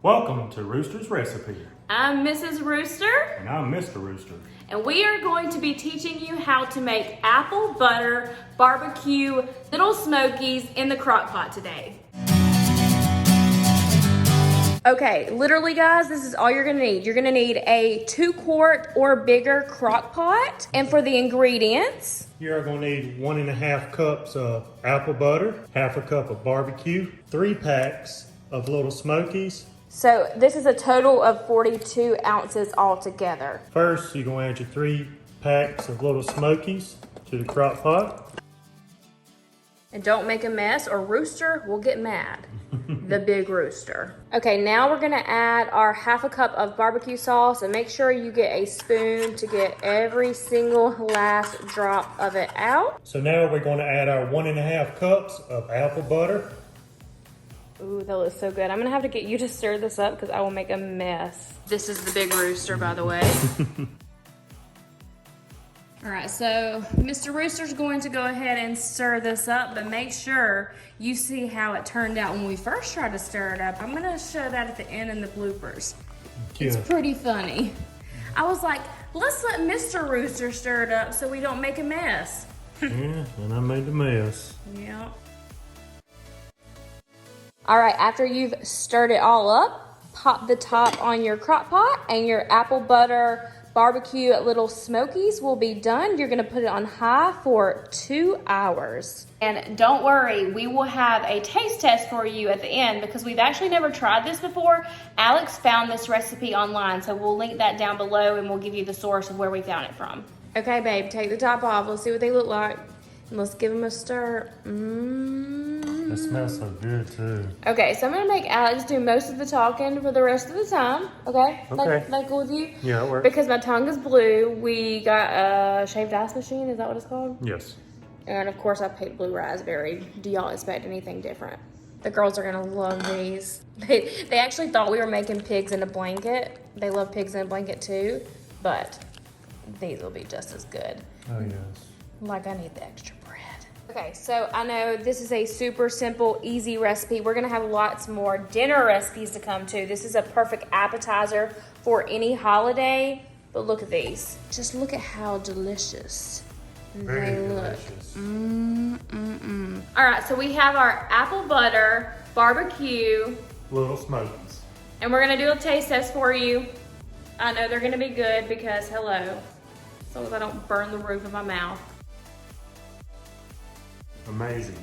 Welcome to Rooster's Recipe. I'm Mrs. Rooster. And I'm Mr. Rooster. And we are going to be teaching you how to make apple butter barbecue little Smokies in the crock pot today. Okay, literally guys, this is all you're gonna need. You're gonna need a 2-quart or bigger crock pot. And for the ingredients, You are going to need 1.5 cups of apple butter, half a cup of barbecue, 3 packs of little Smokies. so this is a total of 42 ounces altogether. First, you're going to add your 3 packs of little Smokies to the crock pot. And don't make a mess or Rooster will get mad. The big Rooster. Okay, now we're gonna add our half a cup of barbecue sauce, and make sure you get a spoon to get every single last drop of it out. So now we're going to add our 1.5 cups of apple butter. Ooh, that looks so good. I'm gonna have to get you to stir this up because I will make a mess. This is the big Rooster, by the way. All right, so Mr. Rooster's going to go ahead and stir this up, but make sure you see how it turned out when we first tried to stir it up. I'm gonna show that at the end in the bloopers. It's pretty funny. I was like, let's let Mr. Rooster stir it up so we don't make a mess. Yeah, and I made the mess. Yeah. All right, after you've stirred it all up, pop the top on your crock pot and your apple butter barbecue little Smokies will be done. You're gonna put it on high for 2 hours. And don't worry, we will have a taste test for you at the end because we've actually never tried this before. Alex found this recipe online, so we'll link that down below and we'll give you the source of where we found it from. Okay, babe, take the top off. Let's see what they look like. And let's give them a stir. It smells so good too. Okay, so I'm gonna make Alex do most of the talking for the rest of the time. Okay? Okay. That cool with you? Yeah, it works. Because my tongue is blue, we got a shaved ice machine. Is that what it's called? Yes. And of course, I picked blue raspberry. Do y'all expect anything different? The girls are gonna love these. They actually thought we were making pigs in a blanket. They love pigs in a blanket too, but these will be just as good. Oh yes. Like I need the extra bread. Okay, so I know this is a super simple, easy recipe. We're gonna have lots more dinner recipes to come too. This is a perfect appetizer for any holiday. But look at these. Just look at how delicious Very they look. delicious. All right, so we have our apple butter barbecue, Little Smokies. and we're gonna do a taste test for you. I know they're gonna be good because hello, as long as I don't burn the roof of my mouth. Amazing.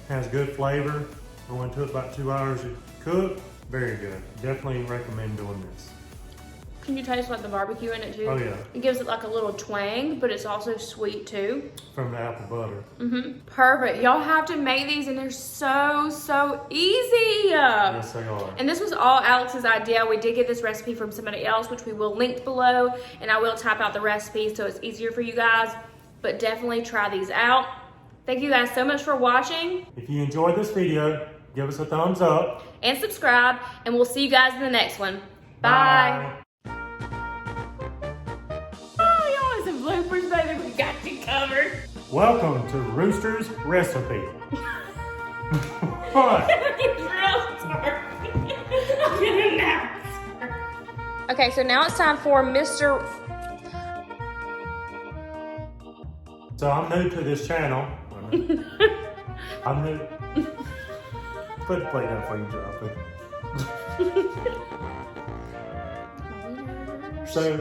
Has good flavor. Going to it about 2 hours to cook. Very good. Definitely recommend doing this. Can you taste like the barbecue in it too? Oh yeah. It gives it like a little twang, but it's also sweet too. From the apple butter. Perfect. Y'all have to make these and they're so easy. Yes, they are. And this was all Alex's idea. We did get this recipe from somebody else, which we will link below, and I will type out the recipe so it's easier for you guys, but definitely try these out. Thank you guys so much for watching. If you enjoyed this video, give us a thumbs up. And subscribe, and we'll see you guys in the next one. Bye. Oh, you want some bloopers, baby? We got you covered. Welcome to Rooster's Recipe. What? Okay, so now it's time for Mr. So I'm new to this channel. I'm new. Put the plate down before you drop it. So